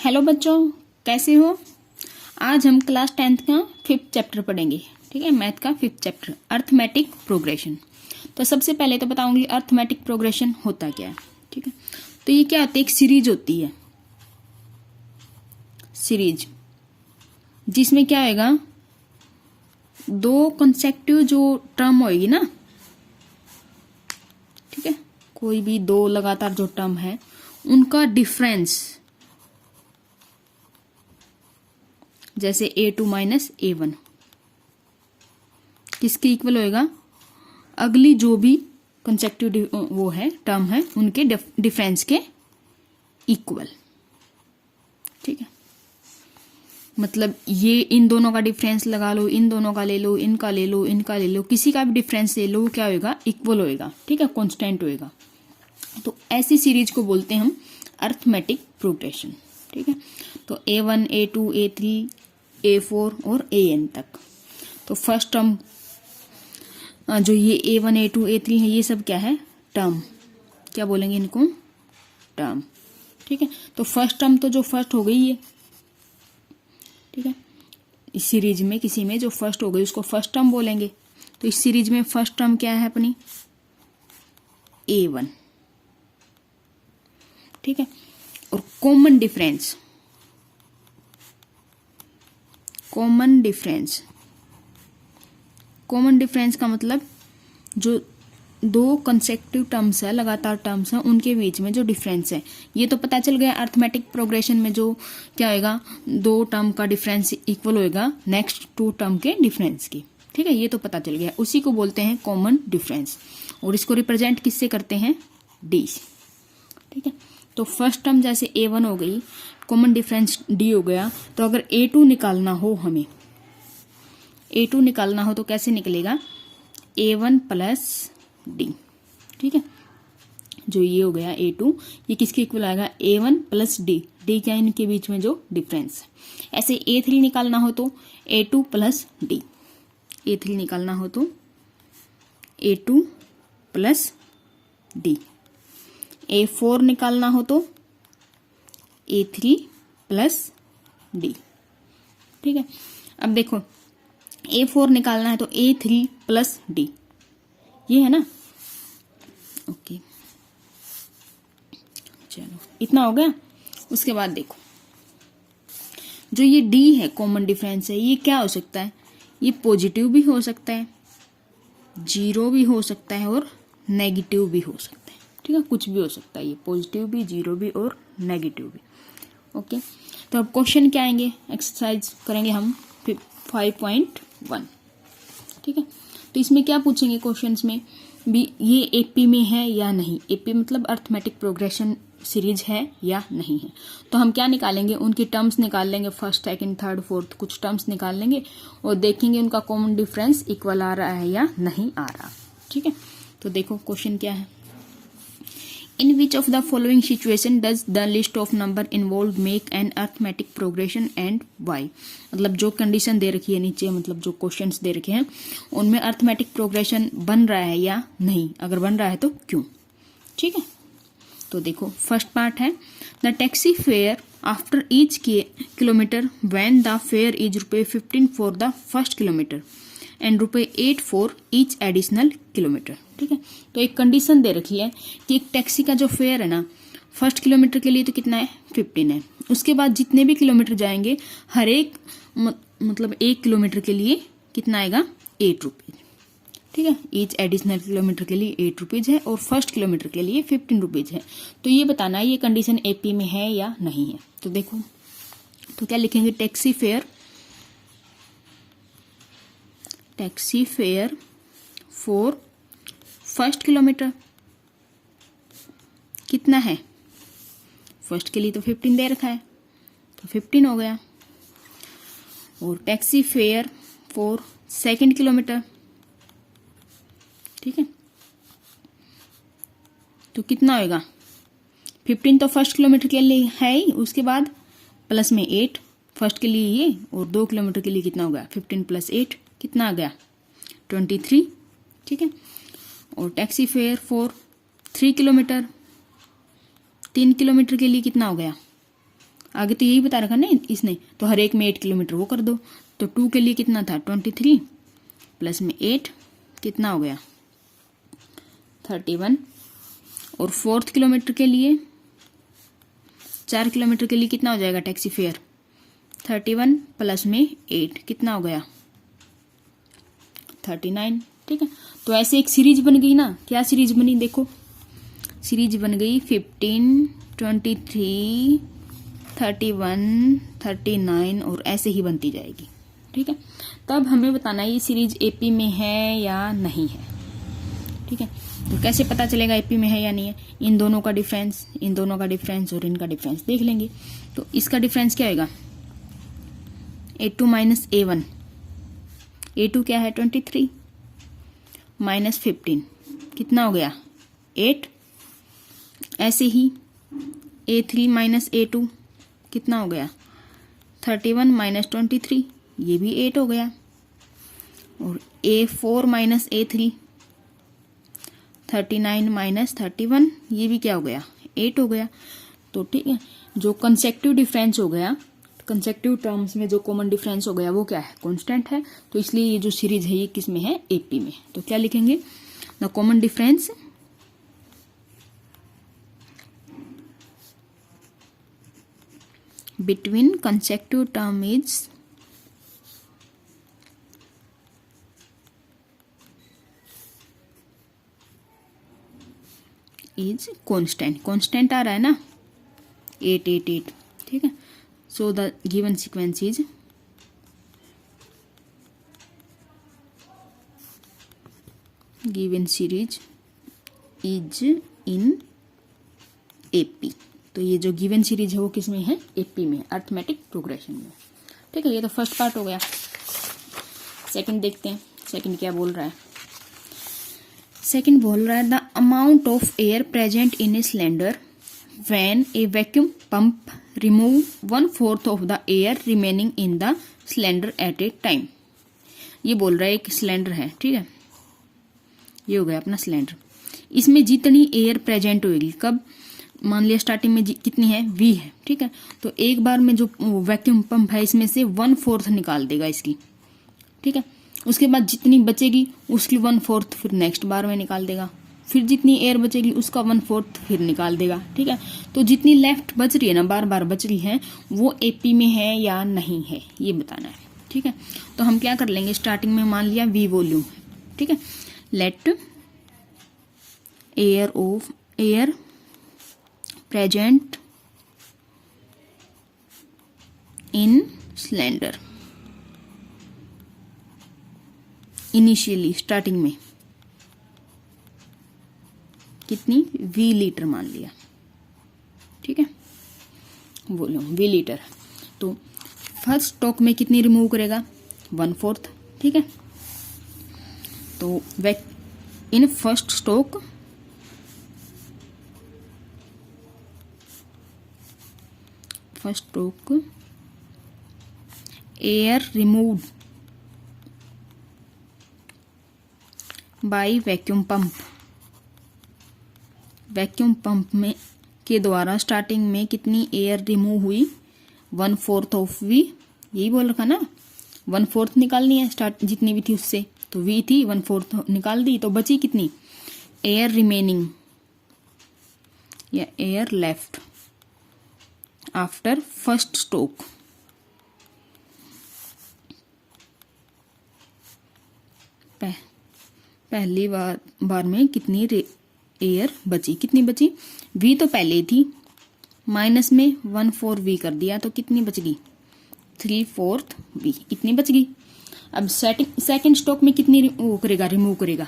Hello बच्चों, कैसे हो। आज हम क्लास 10th का 5th चैप्टर पढ़ेंगे। ठीक है, मैथ का 5th चैप्टर अर्थमेटिक प्रोग्रेशन। तो सबसे पहले तो बताऊंगी अर्थमेटिक प्रोग्रेशन होता क्या है। ठीक है, तो ये क्या होती है, एक सीरीज होती है। सीरीज जिसमें क्या होएगा, दो कंसेक्टिव जो टर्म होएगी ना, ठीक है, कोई भी दो लगातार जो टर्म है उनका डिफरेंस, जैसे A2 माइनस A1 किसके इक्वल होएगा, अगली जो भी कंसेक्टिव वो है टर्म है उनके डिफरेंस के इक्वल। ठीक है, मतलब ये इन दोनों का डिफरेंस लगा लो, इन दोनों का ले लो, इनका ले लो, इनका ले लो, किसी का भी डिफरेंस ले लो, क्या होएगा, इक्वल होएगा। ठीक है, कांस्टेंट होएगा। तो ऐसी सीरीज को बोलते हैं हम अर्थमेटिक प्रोग्रेशन। ठीक है, तो A1 A2 A3 A4 और AN तक। तो फर्स्ट टर्म जो ये A1 A2 A3 है, ये सब क्या है, टर्म। क्या बोलेंगे इनको, टर्म। ठीक है, तो फर्स्ट टर्म तो जो फर्स्ट हो गई है, ठीक है, इस सीरीज में किसी में जो फर्स्ट हो गई उसको फर्स्ट टर्म बोलेंगे। तो इस सीरीज में फर्स्ट टर्म क्या है अपनी, A1। ठीक है, और common difference, common difference, common difference का मतलब जो दो कंसेक्टिव टर्म्स है, लगातार टर्म्स है, उनके बीच में जो डिफरेंस है। ये तो पता चल गया अर्थमेटिक प्रोग्रेशन में जो क्या होएगा, दो टर्म का डिफरेंस इक्वल होएगा नेक्स्ट टू टर्म के डिफरेंस की। ठीक है, ये तो पता चल गया, उसी को बोलते हैं कॉमन डिफरेंस। और इसको रिप्रेजेंट किससे करते हैं, डी। ठीक है, तो फर्स्ट टर्म जैसे A1 हो गई, कॉमन डिफरेंस D हो गया। तो अगर A2 निकालना हो, हमें A2 निकालना हो तो कैसे निकलेगा, A1 प्लस D। ठीक है, जो ये हो गया A2, ये किसके इक्वल आएगा, A1 प्लस D। D क्या, इनके बीच में जो डिफरेंस है। ऐसे A3 निकालना हो तो A2 प्लस D। A3 निकालना हो तो A2 प्लस D। A4 निकालना हो तो A3 प्लस D। ठीक है, अब देखो A4 निकालना है तो A3 प्लस D, ये है ना। ओके, चलो इतना हो गया। उसके बाद देखो जो ये D है, कॉमन डिफरेंस है, ये क्या हो सकता है, ये पॉजिटिव भी हो सकता है, जीरो भी हो सकता है और नेगेटिव भी हो सकता है। ठीक है, कुछ भी हो सकता है, ये पॉजिटिव भी, जीरो भी और नेगेटिव भी। ओके, तो अब क्वेश्चन क्या आएंगे, एक्सरसाइज करेंगे हम 5.1। ठीक है, तो इसमें क्या पूछेंगे क्वेश्चंस में भी, ये एपी में है या नहीं। एपी मतलब अर्थमेटिक प्रोग्रेशन सीरीज है या नहीं है। तो हम क्या निकालेंगे, उनकी टर्म्स निकाल लेंगे, फर्स्ट सेकंड थर्ड फोर्थ कुछ टर्म्स निकाल लेंगे और देखेंगे उनका कॉमन डिफरेंस इक्वल आ रहा है या नहीं आ रहा। ठीक है, तो देखो क्वेश्चन क्या है, In which of the following situation does the list of number involved make an arithmetic progression and why। मतलब जो कंडीशन दे रखी है नीचे, मतलब जो क्वेश्चंस दे रखे हैं उनमें अर्थमेटिक प्रोग्रेशन बन रहा है या नहीं, अगर बन रहा है तो क्यों। ठीक है, तो देखो फर्स्ट पार्ट है, the taxi fare after each kilometre when the fair is ₹15 for the first kilometre and ₹8 for each additional kilometre. ठीक है, तो एक कंडीशन दे रखी है कि एक टैक्सी का जो फेयर है ना, फर्स्ट किलोमीटर के लिए तो कितना है, 15 है। उसके बाद जितने भी किलोमीटर जाएंगे हर एक मतलब 1 किलोमीटर के लिए कितना आएगा, ₹8। ठीक है, ईच एडिशनल किलोमीटर के लिए ₹8 है और फर्स्ट किलोमीटर के लिए ₹15 है। तो ये बताना है ये कंडीशन एपी में है या नहीं है। तो देखो, तो क्या लिखेंगे, taxi fare for first kilometre कितना है, फर्स्ट के लिए तो 15 दे रखा है तो 15 हो गया। और taxi fare for second kilometre, ठीक है, तो कितना होएगा, 15 तो फर्स्ट किलोमीटर के लिए है ही, उसके बाद प्लस में 8 फर्स्ट के लिए ये, और 2 किलोमीटर के लिए कितना होगा, 15 प्लस 8 कितना आ गया, 23। ठीक है, और taxi fare for 3 kilometre, 3 kilometre के लिए कितना हो गया, आगे तो यही बता रखा ना इसने, तो हर एक में 8 किलोमीटर वो कर दो। तो 2 के लिए कितना था 23 प्लस में 8 कितना हो गया 31। और 4th किलोमीटर के लिए 4 किलोमीटर के लिए कितना हो जाएगा टैक्सी फेयर 31 प्लस में 8 कितना हो गया 39। ठीक है, तो ऐसे एक सीरीज बन गई ना। क्या सीरीज बनी देखो, सीरीज बन गई 15, 23, 31, 39 और ऐसे ही बनती जाएगी। ठीक है, तब हमें बताना है ये सीरीज एपी में है या नहीं है। ठीक है, तो कैसे पता चलेगा एपी में है या नहीं है, इन दोनों का डिफरेंस, इन दोनों का डिफरेंस और इनका डिफरेंस देख लेंगे। तो इसका डिफरेंस क्या होगा A2 माइनस A1, A2 क्या है 23 माइनस 15 कितना हो गया 8। ऐसे ही A3 माइनस A2 कितना हो गया 31 माइनस 23 ये भी 8 हो गया। और A4 माइनस A3 39 माइनस 31 ये भी क्या हो गया 8 हो गया। तो ठीक है, जो कंसेक्टिव डिफरेंस हो गया, कंसेक्टिव टर्म्स में जो कॉमन डिफरेंस हो गया वो क्या है कांस्टेंट है। तो इसलिए ये जो सीरीज है ये किस में है एपी में। तो क्या लिखेंगे the common difference between consecutive term is constant. Constant आ रहा है ना 8 8 8। ठीक है, so the given sequence is given series is in AP. तो ये जो गिवन सीरीज है वो किस में है एपी में, अर्थमेटिक प्रोग्रेशन में। ठीक है, ये तो फर्स्ट पार्ट हो गया। सेकंड देखते हैं, सेकंड क्या बोल रहा है। सेकंड बोल रहा है the amount of air present in a cylinder when A vacuum pump remove 1/4 of the air remaining in the cylinder eight A time. ये बोल रहा है एक सिलेंडर है, ठीक है, ये हो गया अपना सिलेंडर। इसमें जितनी एयर प्रेजेंट होगी, कब, मान लिया स्टार्टिंग में कितनी है V है, ठीक है, तो एक बार में जो वैक्यूम पंप है इसमें से 1/4 निकाल देगा इसकी। ठीक है, उसके बाद जितनी बचेगी उसकी 1/4 फिर नेक्स्ट बार में निकाल देगा, फिर जितनी एयर बचेगी उसका 1/4 फिर निकाल देगा। ठीक है, तो जितनी लेफ्ट बच रही है ना, बार बार बच रही है, वो एपी में है या नहीं है ये बताना है। ठीक है, तो हम क्या कर लेंगे, स्टार्टिंग में मान लिया V वॉल्यूम, ठीक है, let air present in cylinder initially starting में कितनी V लीटर मान लिया। ठीक है, वॉल्यूम V लीटर, तो फर्स्ट स्टॉक में कितनी रिमूव करेगा 1/4। ठीक है, तो in first stock air removed by vacuum pump, vacuum pump में के द्वारा स्टार्टिंग में कितनी एयर रिमूव हुई 1/4 ऑफ V, यही बोल रखा ना, 1/4 निकालनी है स्टार्ट जितनी भी थी उससे, तो V थी 1/4 निकाल दी, तो बची कितनी एयर रिमेनिंग या air left after first stroke. पहली बार में कितनी एयर बची, कितनी बची V तो पहले ही थी, माइनस में 1/4 V कर दिया तो कितनी बच गई 3/4 V, इतनी बच गई। अब सेकंड स्ट्रोक में कितनी वो करेगा, रिमूव करेगा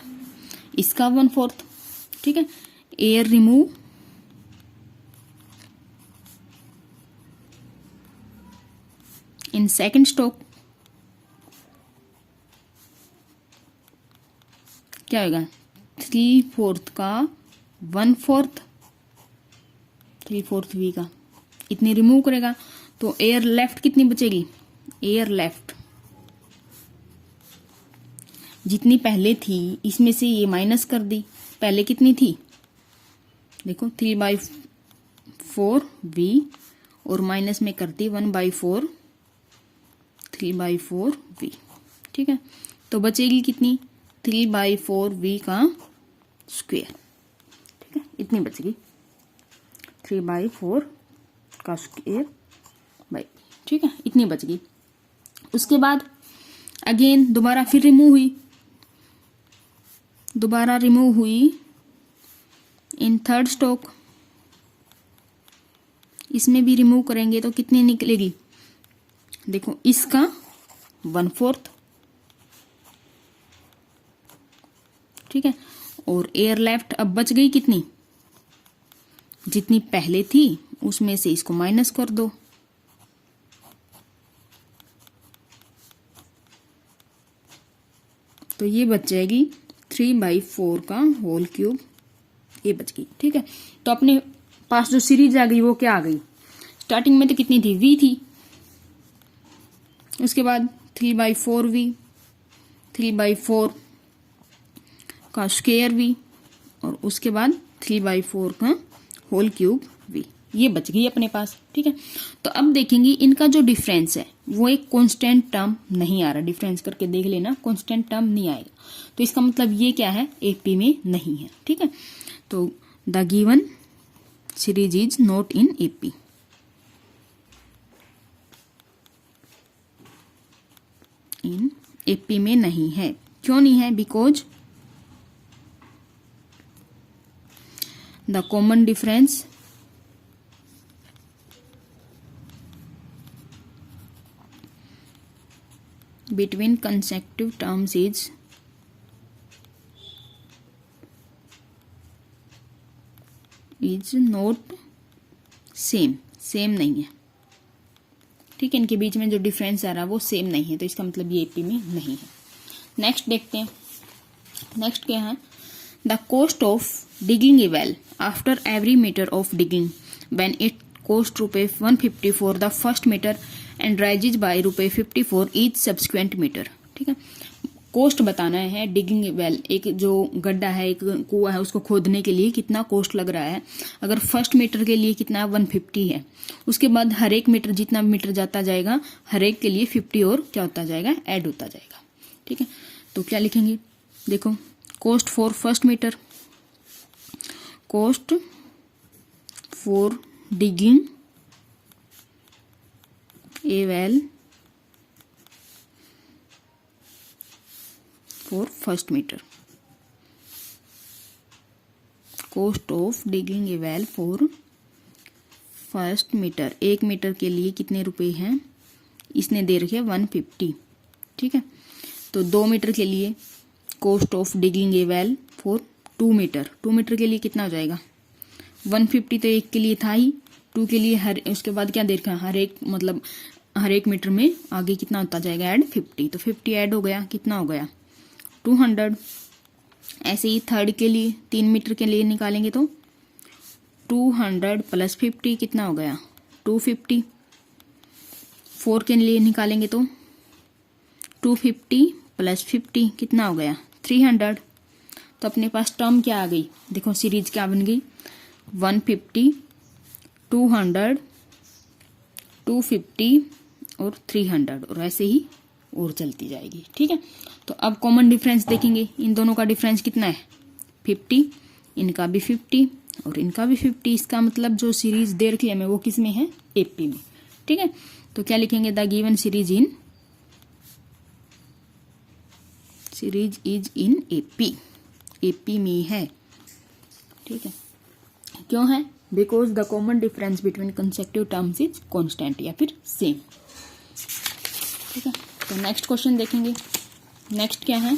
इसका 1/4। ठीक है, air remove in second stroke क्या होगा 3/4 का 1/4, 3/4 V का इतनी रिमूव करेगा, तो एयर लेफ्ट कितनी बचेगी, एयर लेफ्ट जितनी पहले थी इसमें से ये माइनस कर दी, पहले कितनी थी देखो 3/4 V और माइनस में करती 1/4 3/4v। ठीक है, तो बचेगी कितनी 3/4v का स्क्वायर। ठीक है, इतनी बचेगी 3/4 का स्क्वायर बाई। ठीक है, इतनी बच गई। उसके बाद अगेन दोबारा फिर रिमूव हुई इन थर्ड स्टॉक। इसमें भी रिमूव करेंगे तो कितनी निकलेगी, देखो इसका 1/4। ठीक है, और एयर लेफ्ट अब बच गई कितनी, जितनी पहले थी उसमें से इसको माइनस कर दो। तो ये बच जाएगी 3/4 का होल क्यूब, ये बच गई। ठीक है, तो अपने पास जो सीरीज आ गई वो क्या आ गई, स्टार्टिंग में तो कितनी थी, v थी, उसके बाद 3/4v, 3/4 का स्क्वायर v, और उसके बाद 3/4 का होल क्यूब v, ये बच गई अपने पास। ठीक है, तो अब देखेंगे इनका जो डिफरेंस है वो एक कांस्टेंट टर्म नहीं आ रहा, डिफरेंस करके देख लेना, कांस्टेंट टर्म नहीं आएगा, तो इसका मतलब ये क्या है, एपी में नहीं है। ठीक है, तो the given series is not in AP. In AP में नहीं है, क्यों नहीं है, because the common difference between consecutive terms is not same नहीं है। ठीक है, इनके बीच में जो डिफरेंस आ रहा है वो सेम नहीं है, तो इसका मतलब ये एपी में नहीं है। नेक्स्ट देखते हैं, नेक्स्ट क्या है, the cost of digging a well after every metre of digging when it cost ₹150 for the first metre and rises by ₹50 for each subsequent metre. ठीक है, कॉस्ट बताना है डिगिंग वेल, एक जो गड्ढा है, एक कुआं है, उसको खोदने के लिए कितना कॉस्ट लग रहा है। अगर फर्स्ट मीटर के लिए कितना 150 है, उसके बाद हर एक मीटर जितना मीटर जाता जाएगा हर एक के लिए 50 और क्या होता जाएगा, ऐड होता जाएगा। ठीक है, तो क्या लिखेंगे, देखो cost for first metre, cost for digging a well for first meter, cost of digging a well for first meter, एक मीटर के लिए कितने रुपए हैं, इसने दे रखे 150। ठीक है, तो 2 मीटर के लिए cost of digging a well for 2 metre, 2 metre के लिए कितना हो जाएगा 150, तो एक के लिए था ही, 2 के लिए हर, उसके बाद क्या दे रखा, हर एक मतलब हर एक मीटर में आगे कितना होता जाएगा, ऐड 50, तो 50 ऐड हो गया, कितना हो गया 200। ऐसे ही थर्ड के लिए 3 मीटर के लिए निकालेंगे तो 200 + 50 कितना हो गया 250। 4 के लिए निकालेंगे तो 250 + 50 कितना हो गया 300। तो अपने पास टर्म क्या आ गई, देखो सीरीज क्या बन गई 150 200 250 और 300, और ऐसे ही और चलती जाएगी। ठीक है, तो अब कॉमन डिफरेंस देखेंगे, इन दोनों का डिफरेंस कितना है 50, इनका भी 50 और इनका भी 50, इसका मतलब जो सीरीज दे रखी है हमें वो किस में है, एपी में। ठीक है, तो क्या लिखेंगे, the given series is in AP, AP में है। ठीक है, क्यों है, because the common difference between consecutive terms is constant या फिर सेम। ठीक है, तो नेक्स्ट क्वेश्चन देखेंगे, नेक्स्ट क्या है,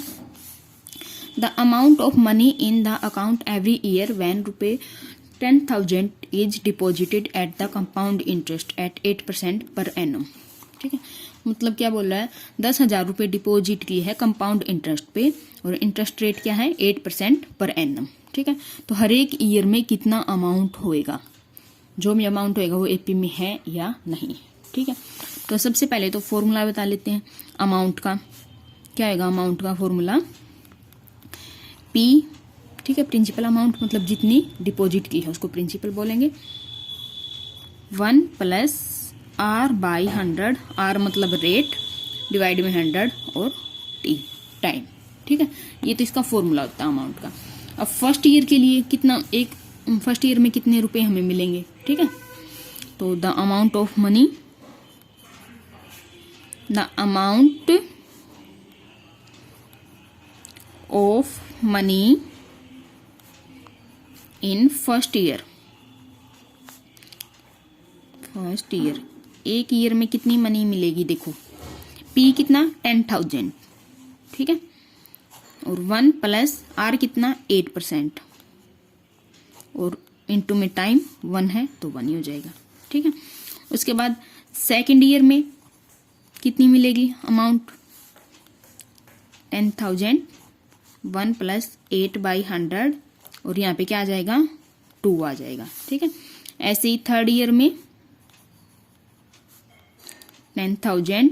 the amount of money in the account every year when ₹10,000 is deposited at the compound interest eight 8% per annum. ठीक है, मतलब क्या बोल रहा है, 10,000 रुपये डिपॉजिट की है कंपाउंड इंटरेस्ट पे और इंटरेस्ट रेट क्या है 8% पर एनम। ठीक है, तो हर एक ईयर में कितना अमाउंट होएगा, जो भी अमाउंट होएगा वो एपी में है या नहीं। ठीक है, तो सबसे पहले तो फॉर्मूला बता लेते हैं अमाउंट का, क्या आएगा अमाउंट का फॉर्मूला पी। ठीक है, प्रिंसिपल अमाउंट मतलब जितनी डिपॉजिट की है उसको प्रिंसिपल बोलेंगे, 1 प्लस आर बाई 100, आर मतलब रेट डिवाइड में 100 और टी टाइम, ठीक है। ये तो इसका फॉर्मूला होता है अमाउंट का। अब फर्स्ट ईयर के लिए कितना, फर्स्ट ईयर में कितने रुपए हमें मिलेंगे, ठीक है। तो the amount of money, the amount of money in first year, first year, एक ईयर में कितनी मनी मिलेगी, देखो पी कितना 10,000, ठीक है, और 1 प्लस आर कितना 8%, और इनटू में टाइम 1 है तो 1 ही हो जाएगा, ठीक है। उसके बाद सेकंड ईयर में कितनी मिलेगी अमाउंट, 10,000, 1 प्लस 8/100, और यहाँ पे क्या आ जाएगा 2 आ जाएगा, ठीक है। ऐसे ही थर्ड ईयर में 10,000,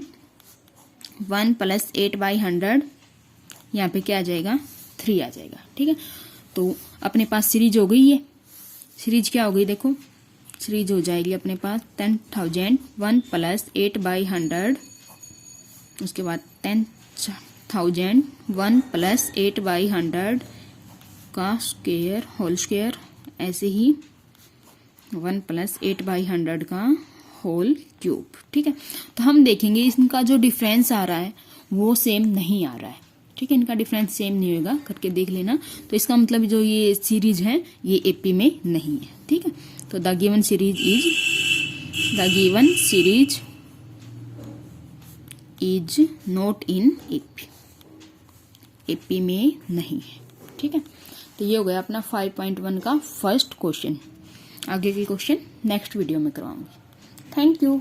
1 प्लस 8/100, यहाँ पे क्या आ जाएगा 3 आ जाएगा, ठीक है। तो अपने पास सीरीज हो गई है, सीरीज क्या हो गई देखो, सीरीज हो जाएगी अपने पास 10,000, 1 प्लस 8/100, उसके बाद 10,000, 1 प्लस 8/100 का स्क्वायर होल स्क्वायर, ऐसे ही 1 प्लस 8/100 का होल क्यूब, ठीक है। तो हम देखेंगे इनका जो डिफरेंस आ रहा है वो सेम नहीं आ रहा है, ठीक है, इनका डिफरेंस सेम नहीं होगा, करके देख लेना। तो इसका मतलब जो ये सीरीज है ये एपी में नहीं है, ठीक है। तो the given series is not in AP, AP में नहीं है, ठीक है। तो ये हो गया अपना 5.1 का फर्स्ट क्वेश्चन। आगे के क्वेश्चन नेक्स्ट वीडियो में करवाऊंगी। Thank you.